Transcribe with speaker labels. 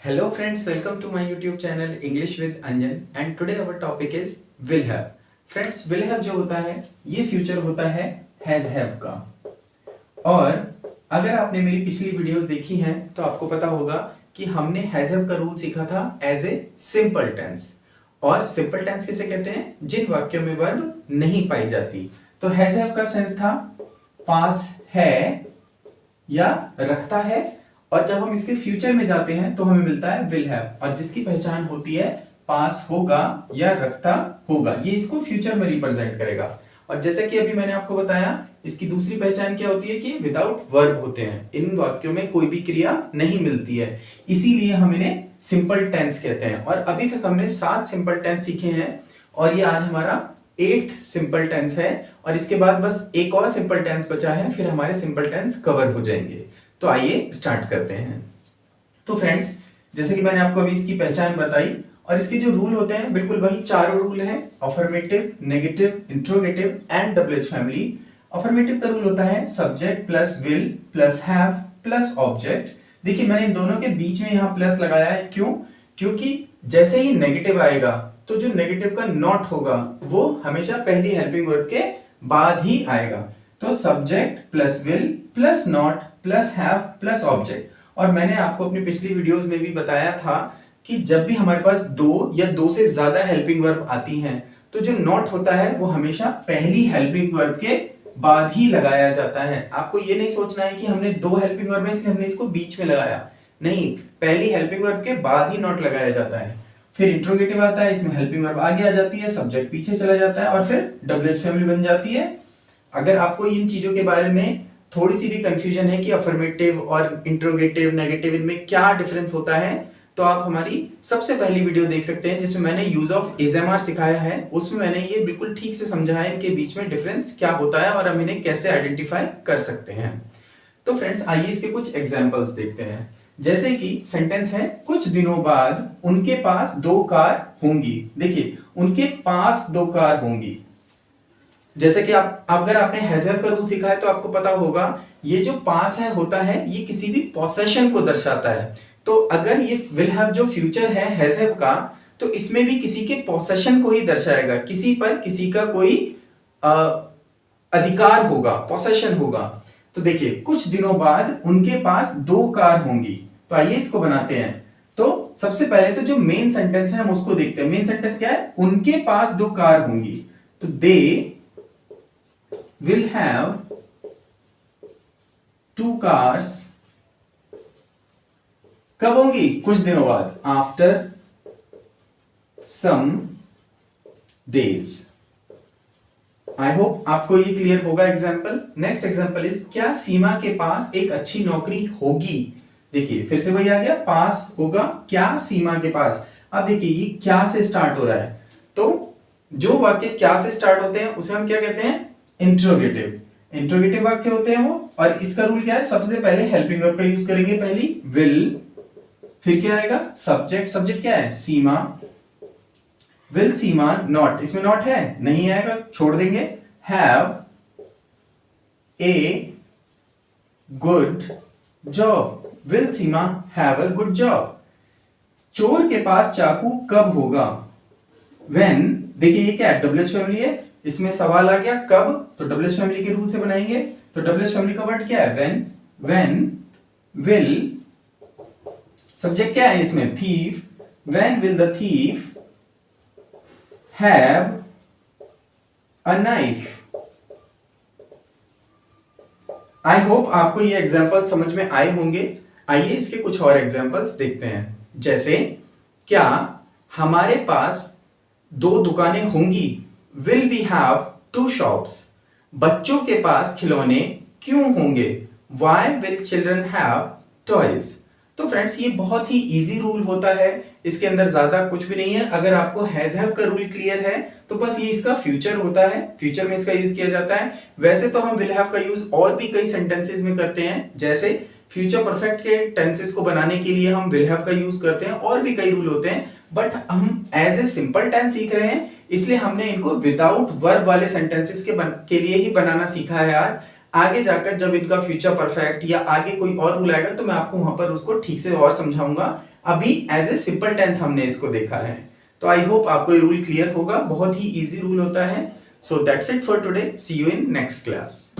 Speaker 1: Hello friends, welcome to my YouTube channel English with Anjan and today our topic is will have. Friends, will have जो होता है ये future होता है has have का। और अगर आपने मेरी पिछली वीडियोस देखी हैं तो आपको पता होगा कि हमने has have का रूल सीखा था एज ए सिंपल टेंस। और सिंपल टेंस किसे कहते हैं? जिन वाक्यों में वर्ब नहीं पाई जाती। तो has have का सेंस था पास है या रखता है, और जब हम इसके फ्यूचर में जाते हैं तो हमें मिलता है विल हैव, और जिसकी पहचान होती है पास होगा या रखता होगा, ये इसको फ्यूचर में रिप्रेजेंट करेगा। और जैसे कि अभी मैंने आपको बताया, इसकी दूसरी पहचान क्या होती है कि विदाउट वर्ब होते हैं, इन वाक्यों में कोई भी क्रिया नहीं मिलती है, इसीलिए हम इन्हें सिंपल टेंस कहते हैं। और अभी तक हमने 7 सिंपल टेंस सीखे हैं और ये आज हमारा 8th सिंपल टेंस है, और इसके बाद बस एक और सिंपल टेंस बचा है, फिर हमारे सिंपल टेंस कवर हो जाएंगे। तो आइए स्टार्ट करते हैं। तो फ्रेंड्स, जैसे कि मैंने आपको अभी इसकी पहचान बताई, और इसके जो रूल होते हैं बिल्कुल वही चारों रूल हैं, affirmative, negative, interrogative and double-H family. Affirmative का रूल होता है subject plus will plus have plus object. देखिए मैंने इन दोनों के बीच में यहाँ प्लस लगाया है, क्यों? क्योंकि जैसे ही नेगेटिव आएगा तो जो नेगेटिव का नॉट होगा वो हमेशा पहली हेल्पिंग वर्ब के बाद ही आएगा। तो subject plus will plus not plus have plus object. और मैंने आपको अपनी पिछली वीडियोस में भी बताया था कि जब भी हमारे पास दो या दो से ज्यादा हेल्पिंग वर्ब आती हैं तो जो नॉट होता है वो हमेशा पहली हेल्पिंग वर्ब के बाद ही लगाया जाता है। आपको ये नहीं सोचना है कि हमने दो हेल्पिंग वर्ब है इसलिए हमने इसको बीच में लगाया, नहीं, पहली हेल्पिंग वर्ब के बाद ही नॉट लगाया जाता है। फिर इंट्रोगेटिव आता है, इसमें हेल्पिंग वर्ब आगे आ जाती है, सब्जेक्ट पीछे चला जाता है, और फिर डबल-एच फैमिली बन जाती है। अगर आपको इन चीजों के बारे में थोड़ी सी भी कंफ्यूजन है कि अफर्मेटिव और इंट्रोगेटिव, नेगेटिव, इनमें क्या डिफरेंस होता है, तो आप हमारी सबसे पहली वीडियो देख सकते हैं जिसमें मैंने यूज ऑफ इज-एम-आर सिखाया है। उसमें मैंने ये बिल्कुल ठीक से समझा है इनके बीच में डिफरेंस क्या होता है और हम इन्हें कैसे आइडेंटिफाई कर सकते हैं। तो फ्रेंड्स, आइए इसके कुछ एग्जाम्पल्स देखते हैं। जैसे कि सेंटेंस है, कुछ दिनों बाद उनके पास 2 कार होंगी। देखिए, उनके पास 2 कार होंगी। जैसे कि आप अगर आपने हैज हैव का रूल सीखा है तो आपको पता होगा ये जो पास है होता है ये किसी भी पोसेशन को दर्शाता है। तो अगर ये विल हैव जो फ्यूचर है हैज हैव का, तो इसमें भी किसी के पोसेशन को ही दर्शाएगा, किसी पर किसी का कोई अधिकार होगा, पोसेशन होगा। तो देखिए, कुछ दिनों बाद उनके पास 2 कार होंगी। तो आइए इसको बनाते हैं। तो सबसे पहले तो जो मेन सेंटेंस है हम उसको देखते हैं। मेन सेंटेंस क्या है? उनके पास 2 कार होंगी। तो दे will have 2 cars कब होंगी? कुछ दिनों बाद, after some days. I hope आपको ये क्लियर होगा एग्जाम्पल। नेक्स्ट एग्जाम्पल इज, क्या सीमा के पास एक अच्छी नौकरी होगी? देखिए फिर से वही आ गया, पास होगा, क्या सीमा के पास। अब देखिए ये क्या से स्टार्ट हो रहा है, तो जो वाक्य क्या से स्टार्ट होते हैं उसे हम क्या कहते हैं? इंट्रोगेटिव। इंट्रोगेटिव वाक्य होते हैं वो। और इसका रूल क्या है? सबसे पहले हेल्पिंग वर्ब का यूज करेंगे, पहली विल, फिर क्या आएगा? सब्जेक्ट। सब्जेक्ट क्या है? सीमा। विल सीमा नॉट, इसमें नॉट है नहीं आएगा, छोड़ देंगे। Have a good job. Will Seema have a good job. चोर के पास चाकू कब होगा? व्हेन। देखिए ये क्या है? डबल-एच फैमिली है, इसमें सवाल आ गया कब, तो डबल-एच फैमिली के रूल से बनाएंगे। तो डबल-एच फैमिली का वर्ड क्या है? व्हेन। व्हेन विल, सब्जेक्ट क्या है इसमें? Thief. When will the thief have a knife. I hope आपको ये एग्जांपल समझ में आए होंगे। आइए इसके कुछ और एग्जांपल्स देखते हैं। जैसे, क्या हमारे पास 2 दुकानें होंगी? Will we have 2 shops? बच्चों के पास खिलौने क्यों होंगे? Why will children have toys? तो फ्रेंड्स, ये बहुत ही इजी रूल होता है, इसके अंदर ज्यादा कुछ भी नहीं है। अगर आपको हैज हैव का रूल क्लियर है तो बस ये इसका फ्यूचर होता है, फ्यूचर में इसका यूज किया जाता है। वैसे तो हम विल हैव का यूज और भी कई सेंटेंसेस में करते हैं, जैसे फ्यूचर परफेक्ट के टेंसेस को बनाने के लिए हम विल हैव का यूज करते हैं, और भी कई रूल होते हैं, बट हम एज ए सिंपल टेंस सीख रहे हैं इसलिए हमने इनको विदाउट वर्ब वाले सेंटेंसेस के लिए ही बनाना सीखा है आज। आगे जाकर जब इनका फ्यूचर परफेक्ट या आगे कोई और रूल आएगा तो मैं आपको वहां पर उसको ठीक से और समझाऊंगा। अभी एज ए सिंपल टेंस हमने इसको देखा है। तो आई होप आपको ये रूल क्लियर होगा, बहुत ही इजी रूल होता है। So that's it for today, see you in next class.